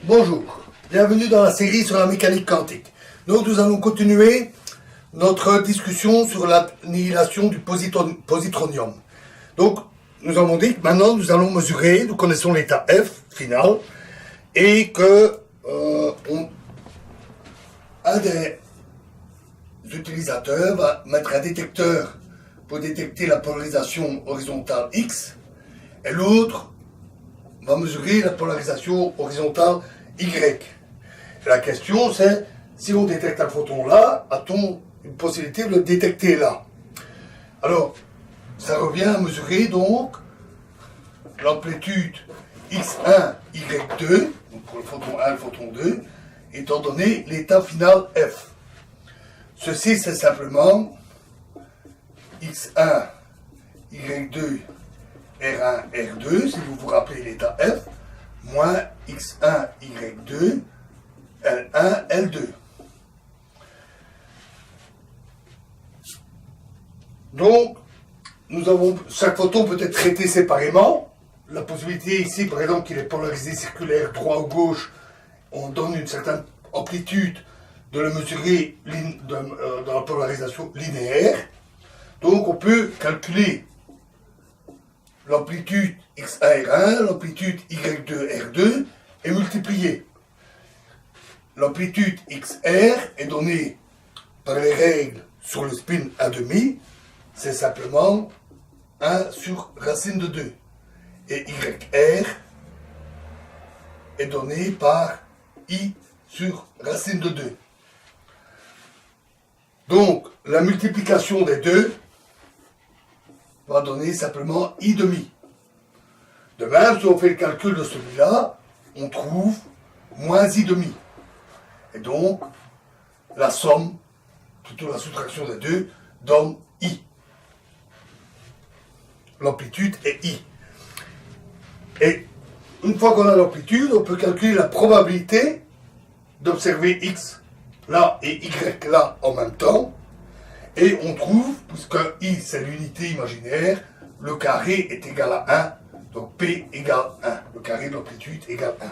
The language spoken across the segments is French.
Bonjour, bienvenue dans la série sur la mécanique quantique. Donc nous allons continuer notre discussion sur l'annihilation du positronium. Donc nous avons dit que maintenant nous allons mesurer, nous connaissons l'état F final, et que un des utilisateurs va mettre un détecteur pour détecter la polarisation horizontale X, et l'autre va mesurer la polarisation horizontale Y. Et la question c'est, si on détecte un photon là, a-t-on une possibilité de le détecter là? Alors, ça revient à mesurer donc l'amplitude X1, Y2, donc pour le photon 1 et le photon 2, étant donné l'état final F. Ceci c'est simplement X1, Y2, R1, R2, si vous vous rappelez l'état F, moins X1, Y2, L1, L2. Donc, nous avons, chaque photon peut être traité séparément. La possibilité ici, par exemple, qu'il est polarisé circulaire droit ou gauche, on donne une certaine amplitude de le mesurer dans la polarisation linéaire. Donc, on peut calculer l'amplitude X1 R1, l'amplitude Y2 R2 et multiplier. L'amplitude XR est donnée par les règles sur le spin à demi, c'est simplement 1 sur racine de 2. Et YR est donné par I sur racine de 2. Donc, la multiplication des deux va donner simplement I demi. De même, si on fait le calcul de celui-là, on trouve moins I demi. Et donc, la somme, plutôt la soustraction des deux, donne I. L'amplitude est I. Et une fois qu'on a l'amplitude, on peut calculer la probabilité d'observer X là et Y là en même temps. Et on trouve, puisque I c'est l'unité imaginaire, le carré est égal à 1, donc P égale 1. Le carré de l'amplitude égale 1.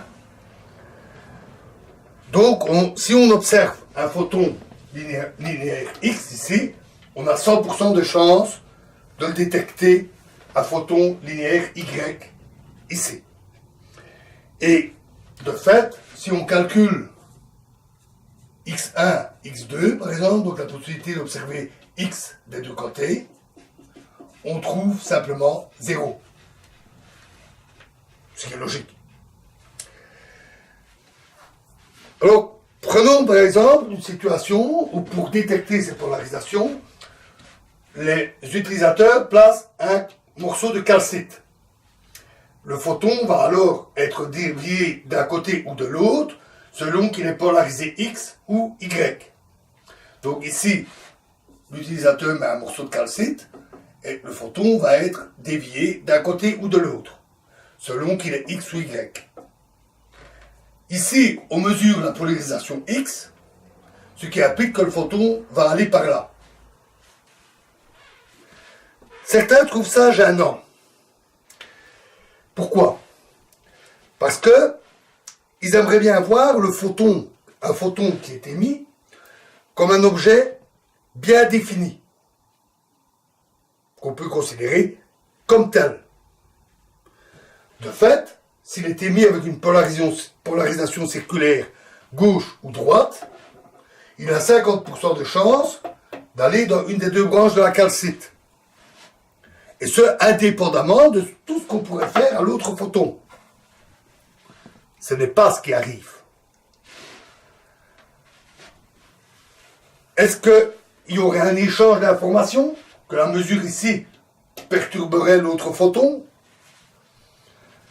Donc, si on observe un photon linéaire X ici, on a 100% de chance de le détecter un photon linéaire Y ici. Et de fait, si on calcule X1, X2 par exemple, donc la possibilité d'observer X des deux côtés, on trouve simplement 0. Ce qui est logique. Alors, prenons par exemple une situation où pour détecter ces polarisations, les utilisateurs placent un morceau de calcite. Le photon va alors être dévié d'un côté ou de l'autre selon qu'il est polarisé X ou Y. Donc ici, l'utilisateur met un morceau de calcite et le photon va être dévié d'un côté ou de l'autre selon qu'il est X ou Y. Ici, on mesure la polarisation X, ce qui implique que le photon va aller par là. Certains trouvent ça gênant. Pourquoi? Parce que ils aimeraient bien voir le photon, un photon qui est émis, comme un objet bien défini, qu'on peut considérer comme tel. De fait, s'il est émis avec une polarisation circulaire gauche ou droite, il a 50% de chance d'aller dans une des deux branches de la calcite. Et ce, indépendamment de tout ce qu'on pourrait faire à l'autre photon. Ce n'est pas ce qui arrive. Est-ce qu'il y aurait un échange d'informations, que la mesure ici perturberait l'autre photon?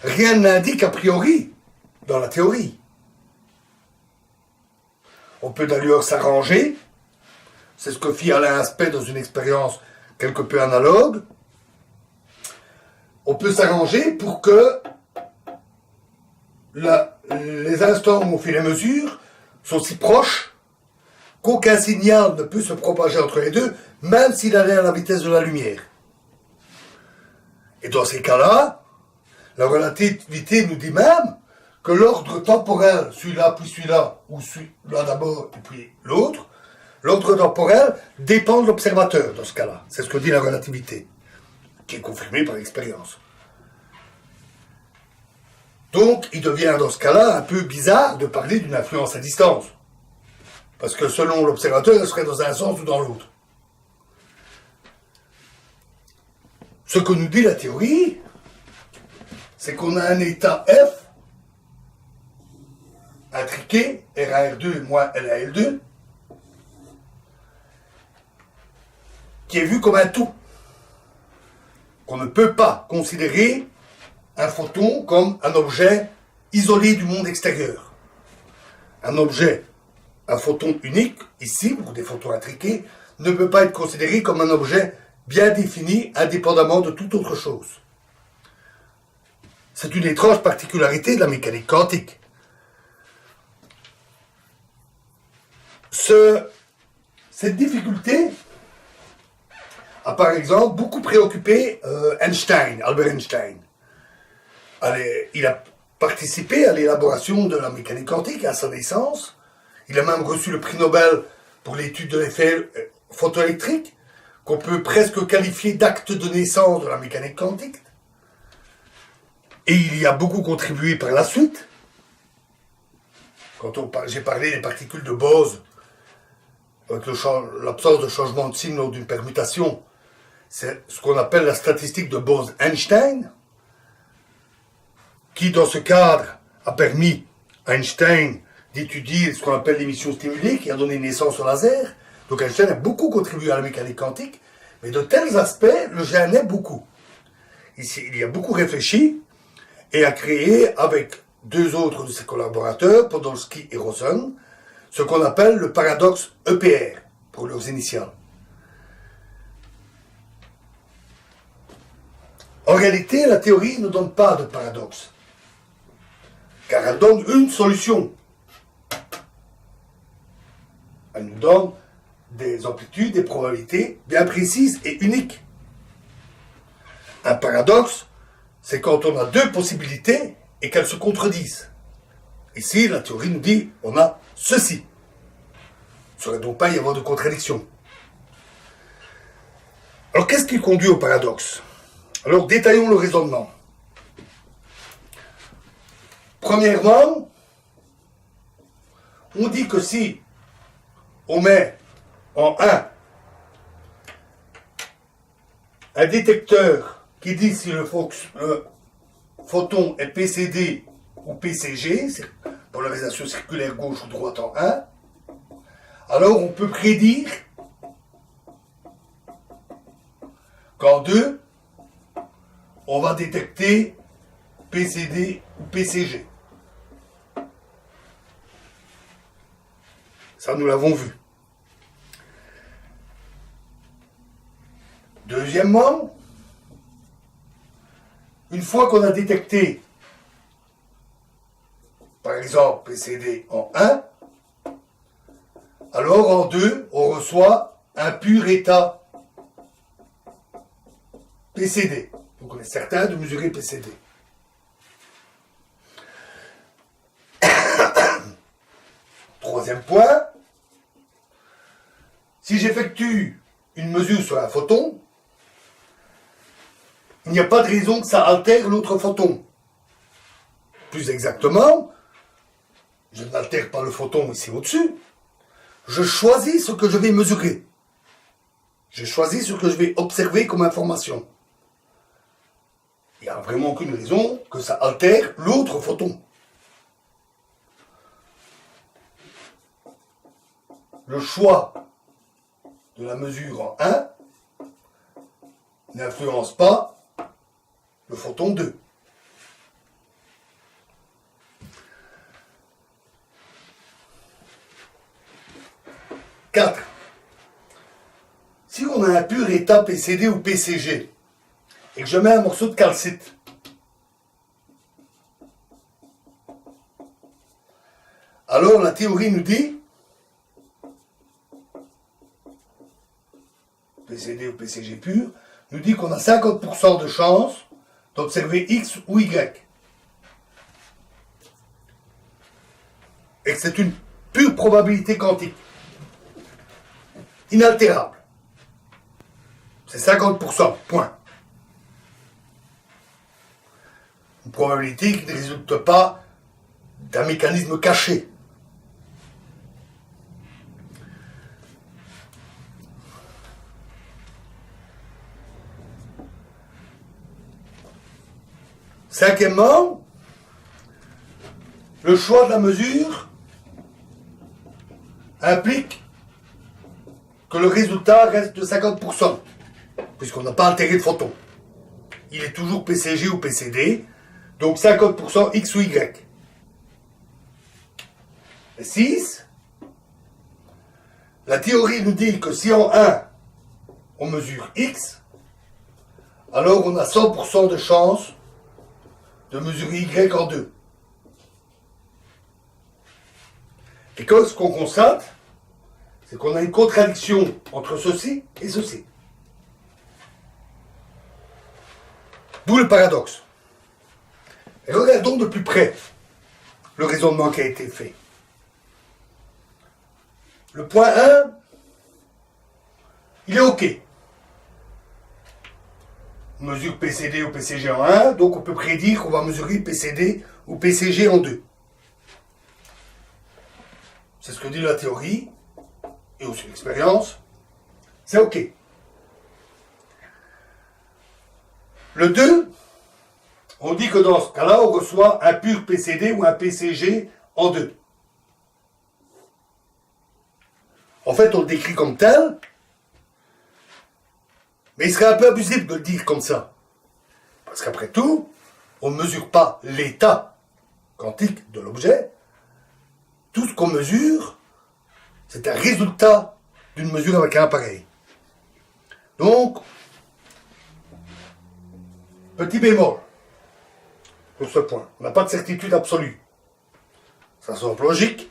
Rien n'indique a priori dans la théorie. On peut d'ailleurs s'arranger, c'est ce que fit Alain Aspect dans une expérience quelque peu analogue. On peut s'arranger pour que les instants où on fait les mesures sont si proches qu'aucun signal ne peut se propager entre les deux, même s'il allait à la vitesse de la lumière. Et dans ces cas-là, la relativité nous dit même que l'ordre temporel, celui-là puis celui-là, ou celui-là d'abord et puis l'autre, l'ordre temporel dépend de l'observateur dans ce cas-là. C'est ce que dit la relativité, qui est confirmée par l'expérience. Donc, il devient dans ce cas-là un peu bizarre de parler d'une influence à distance. Parce que selon l'observateur, elle serait dans un sens ou dans l'autre. Ce que nous dit la théorie, c'est qu'on a un état F, intriqué, RAR2 moins LAL2, qui est vu comme un tout. Qu'on ne peut pas considérer un photon comme un objet isolé du monde extérieur. Un photon unique, ici, ou des photons intriqués, ne peut pas être considéré comme un objet bien défini, indépendamment de toute autre chose. C'est une étrange particularité de la mécanique quantique. Cette difficulté a par exemple beaucoup préoccupé Albert Einstein. Il a participé à l'élaboration de la mécanique quantique à sa naissance. Il a même reçu le prix Nobel pour l'étude de l'effet photoélectrique, qu'on peut presque qualifier d'acte de naissance de la mécanique quantique. Et il y a beaucoup contribué par la suite. Quand j'ai parlé des particules de Bose, avec l'absence de changement de signe lors d'une permutation, c'est ce qu'on appelle la statistique de Bose-Einstein, qui dans ce cadre a permis à Einstein d'étudier ce qu'on appelle l'émission stimulée, qui a donné naissance au laser. Donc Einstein a beaucoup contribué à la mécanique quantique, mais de tels aspects le gênait beaucoup. Il y a beaucoup réfléchi et a créé, avec deux autres de ses collaborateurs, Podolsky et Rosen, ce qu'on appelle le paradoxe EPR, pour leurs initiales. En réalité, la théorie ne donne pas de paradoxe, car elle donne une solution. Elle nous donne des amplitudes, des probabilités bien précises et uniques. Un paradoxe, c'est quand on a deux possibilités et qu'elles se contredisent. Ici, la théorie nous dit, on a ceci. Il ne saurait donc pas y avoir de contradiction. Alors, qu'est-ce qui conduit au paradoxe? Alors, détaillons le raisonnement. Premièrement, on dit que si on met en 1 un détecteur qui dit si le photon est PCD ou PCG, c'est polarisation circulaire gauche ou droite en 1, alors on peut prédire qu'en 2, on va détecter PCD ou PCG. Ça, nous l'avons vu. Deuxièmement, une fois qu'on a détecté, par exemple, PCD en 1, alors en 2, on reçoit un pur état PCD. Donc on est certain de mesurer PCD. Troisième point, si j'effectue une mesure sur un photon, il n'y a pas de raison que ça altère l'autre photon. Plus exactement, je n'altère pas le photon ici au-dessus, je choisis ce que je vais mesurer. Je choisis ce que je vais observer comme information. Il n'y a vraiment aucune raison que ça altère l'autre photon. Le choix de la mesure en 1 n'influence pas le photon 2. Quatre. Si on a un pur état PCD ou PCG, et que je mets un morceau de calcite, alors la théorie nous dit, PCD ou PCG pur, nous dit qu'on a 50% de chance d'observer X ou Y. et que c'est une pure probabilité quantique, inaltérable. C'est 50%, point. Une probabilité qui ne résulte pas d'un mécanisme caché. Cinquièmement, le choix de la mesure implique que le résultat reste de 50%, puisqu'on n'a pas altéré le photon. Il est toujours PCG ou PCD, donc 50% X ou Y. Et 6, la théorie nous dit que si en 1, on mesure X, alors on a 100% de chance de mesurer Y en 2. Et ce qu'on constate, c'est qu'on a une contradiction entre ceci et ceci. D'où le paradoxe. Et regardons de plus près le raisonnement qui a été fait. Le point 1, il est OK. On mesure PCD ou PCG en 1, donc on peut prédire qu'on va mesurer PCD ou PCG en 2. C'est ce que dit la théorie, et aussi l'expérience. C'est OK. Le 2, on dit que dans ce cas-là, on reçoit un pur PCD ou un PCG en 2. En fait, on le décrit comme tel, mais il serait un peu abusif de le dire comme ça. Parce qu'après tout, on ne mesure pas l'état quantique de l'objet. Tout ce qu'on mesure, c'est un résultat d'une mesure avec un appareil. Donc, petit bémol sur ce point. On n'a pas de certitude absolue. Ça semble logique,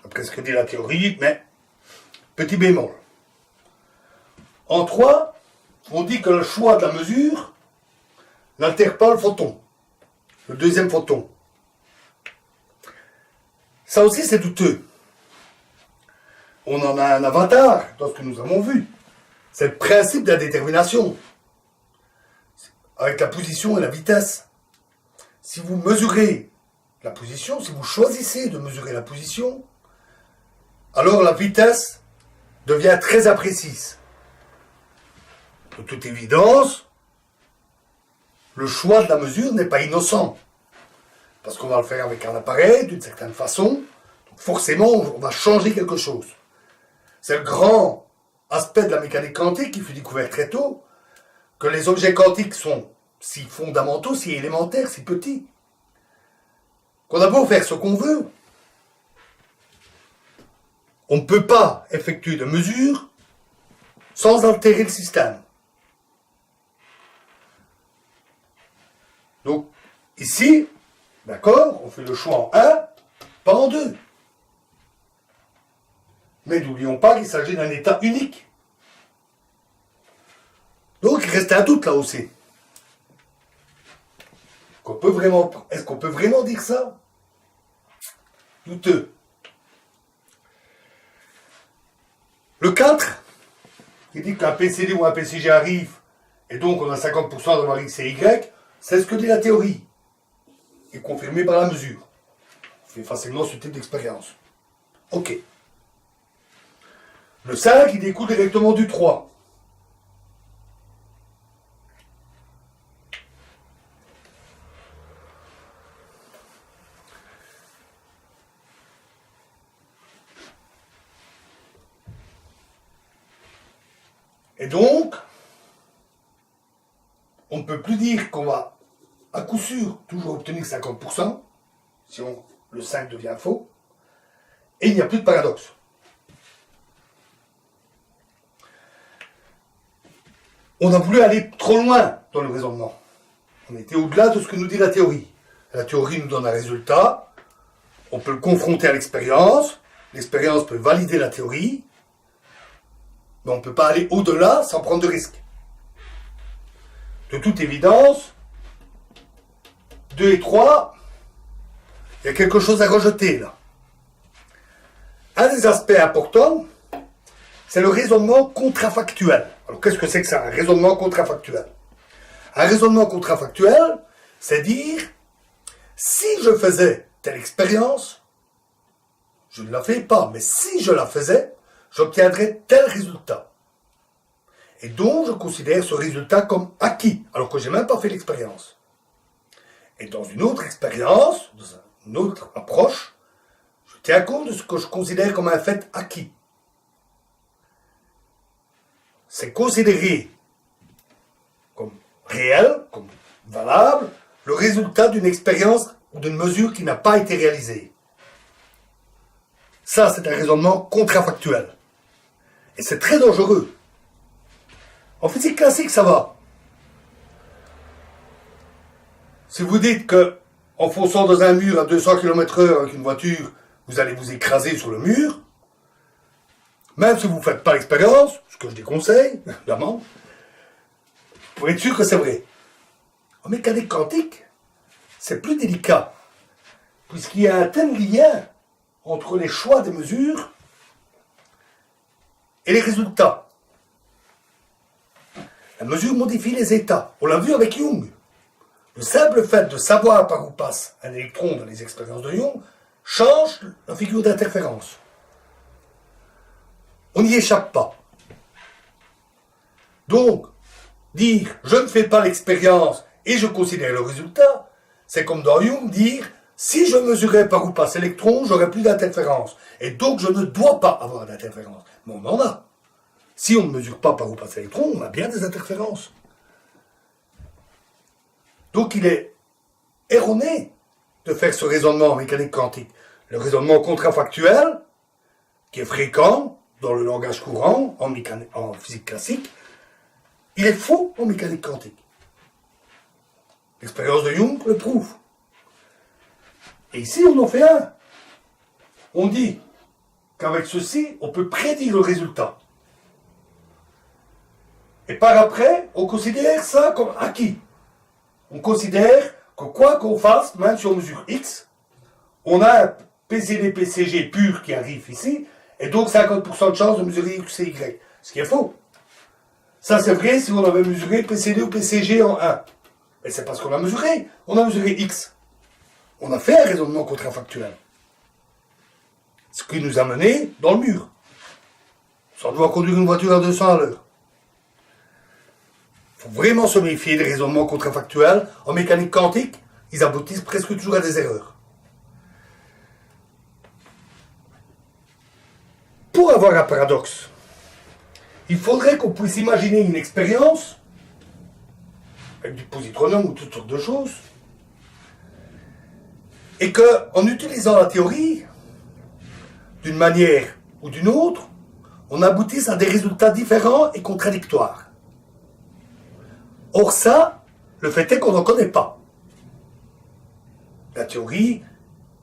après ce que dit la théorie, mais petit bémol. En 3, on dit que le choix de la mesure n'altère pas le photon, le deuxième photon. Ça aussi, c'est douteux. On en a un avantage dans ce que nous avons vu. C'est le principe de la détermination, avec la position et la vitesse. Si vous mesurez la position, si vous choisissez de mesurer la position, alors la vitesse devient très imprécise. De toute évidence, le choix de la mesure n'est pas innocent. Parce qu'on va le faire avec un appareil, d'une certaine façon. Donc forcément, on va changer quelque chose. C'est le grand aspect de la mécanique quantique qui fut découvert très tôt, que les objets quantiques sont si fondamentaux, si élémentaires, si petits, qu'on a beau faire ce qu'on veut, on ne peut pas effectuer de mesures sans altérer le système. Donc, ici, d'accord, on fait le choix en 1, pas en 2. Mais n'oublions pas qu'il s'agit d'un état unique. Donc, il reste un doute là aussi. Est-ce qu'on peut vraiment dire ça? Douteux. Le 4, qui dit qu'un PCD ou un PCG arrive, et donc on a 50% d'avoir X et Y, c'est ce que dit la théorie, et confirmé par la mesure. On fait facilement ce type d'expérience. OK. Le 5, il découle directement du 3. Et donc, on ne peut plus dire qu'on va, à coup sûr, toujours obtenir 50%, si le 5 devient faux, et il n'y a plus de paradoxe. On a voulu aller trop loin dans le raisonnement. On était au-delà de ce que nous dit la théorie. La théorie nous donne un résultat, on peut le confronter à l'expérience peut valider la théorie, mais on ne peut pas aller au-delà sans prendre de risques. De toute évidence, 2 et 3, il y a quelque chose à rejeter là. Un des aspects importants, c'est le raisonnement contrafactuel. Alors qu'est-ce que c'est que ça, un raisonnement contrafactuel? Un raisonnement contrafactuel, c'est dire, si je faisais telle expérience, je ne la fais pas, mais si je la faisais, j'obtiendrais tel résultat. Et donc, je considère ce résultat comme acquis, alors que je n'ai même pas fait l'expérience. Et dans une autre expérience, dans une autre approche, je tiens compte de ce que je considère comme un fait acquis. C'est considérer comme réel, comme valable, le résultat d'une expérience ou d'une mesure qui n'a pas été réalisée. Ça, c'est un raisonnement contrafactuel. Et c'est très dangereux. En physique classique, ça va. Si vous dites que, en fonçant dans un mur à 200 km/h avec une voiture, vous allez vous écraser sur le mur, même si vous ne faites pas l'expérience, ce que je déconseille, évidemment, pour être sûr que c'est vrai. En mécanique quantique, c'est plus délicat, puisqu'il y a un tel lien entre les choix des mesures et les résultats. La mesure modifie les états. On l'a vu avec Young. Le simple fait de savoir par où passe un électron dans les expériences de Young change la figure d'interférence. On n'y échappe pas. Donc, dire « je ne fais pas l'expérience et je considère le résultat », c'est comme dans Young dire « si je mesurais par où passe l'électron, j'aurais plus d'interférence. Et donc, je ne dois pas avoir d'interférence. » Mais on en a. Si on ne mesure pas par où passe l'électron, on a bien des interférences. Donc, il est erroné de faire ce raisonnement en mécanique quantique. Le raisonnement contrafactuel, qui est fréquent dans le langage courant, en physique classique, il est faux en mécanique quantique. L'expérience de Young le prouve. Et ici, on en fait un. On dit qu'avec ceci, on peut prédire le résultat. Et par après, on considère ça comme acquis. On considère que quoi qu'on fasse, même si on mesure X, on a un PCD-PCG pur qui arrive ici, et donc 50% de chance de mesurer X et Y. Ce qui est faux. Ça, c'est vrai si on avait mesuré PCD ou PCG en 1. Mais c'est parce qu'on a mesuré. On a mesuré X. On a fait un raisonnement contrafactuel. Ce qui nous a mené dans le mur. Ça doit conduire une voiture à 200 à l'heure. Il faut vraiment se méfier des raisonnements contrafactuels. En mécanique quantique, ils aboutissent presque toujours à des erreurs. Pour avoir un paradoxe, il faudrait qu'on puisse imaginer une expérience avec du positronome ou toutes sortes de choses, et qu'en utilisant la théorie, d'une manière ou d'une autre, on aboutisse à des résultats différents et contradictoires. Or ça, le fait est qu'on n'en connaît pas. La théorie,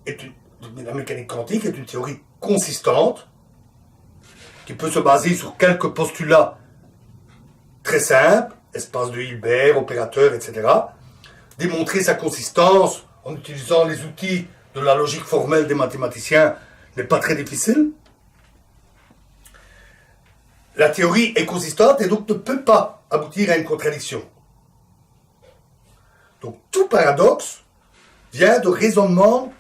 la mécanique quantique est une théorie consistante, qui peut se baser sur quelques postulats très simples, espace de Hilbert, opérateur, etc. Démontrer sa consistance en utilisant les outils de la logique formelle des mathématiciens n'est pas très difficile. La théorie est consistante et donc ne peut pas aboutir à une contradiction. Donc tout paradoxe vient de raisonnements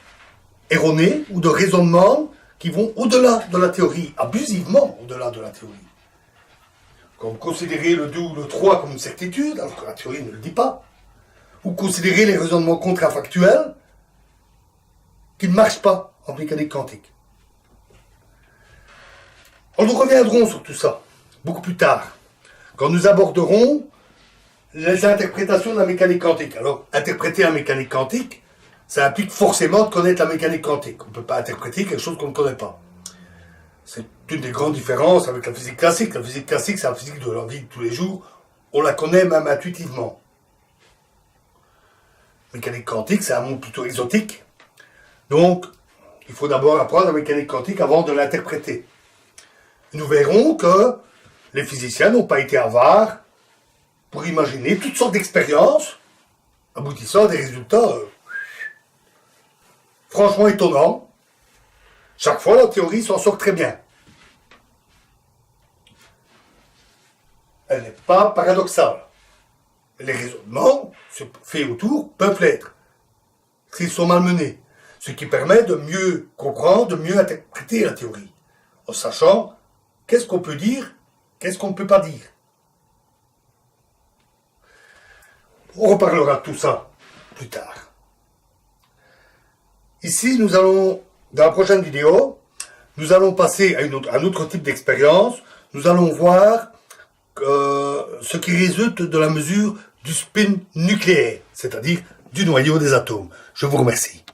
erronés ou de raisonnements qui vont au-delà de la théorie, abusivement au-delà de la théorie. Comme considérer le 2 ou le 3 comme une certitude, alors que la théorie ne le dit pas. Ou considérer les raisonnements contrafactuels qui ne marchent pas en mécanique quantique. Nous reviendrons sur tout ça, beaucoup plus tard, quand nous aborderons les interprétations de la mécanique quantique. Alors, interpréter la mécanique quantique, ça implique forcément de connaître la mécanique quantique. On ne peut pas interpréter quelque chose qu'on ne connaît pas. C'est une des grandes différences avec la physique classique. La physique classique, c'est la physique de la vie de tous les jours. On la connaît même intuitivement. La mécanique quantique, c'est un monde plutôt exotique. Donc, il faut d'abord apprendre la mécanique quantique avant de l'interpréter. Nous verrons que les physiciens n'ont pas été avares pour imaginer toutes sortes d'expériences aboutissant à des résultats franchement étonnants Chaque fois, la théorie s'en sort très bien. Elle n'est pas paradoxale. Les raisonnements faits autour peuvent l'être, s'ils sont malmenés, ce qui permet de mieux comprendre, de mieux interpréter la théorie, en sachant qu'est-ce qu'on peut dire, qu'est-ce qu'on ne peut pas dire. On reparlera de tout ça plus tard. Ici, nous allons, dans la prochaine vidéo, nous allons passer à un autre type d'expérience. Nous allons voir ce qui résulte de la mesure du spin nucléaire, c'est-à-dire du noyau des atomes. Je vous remercie.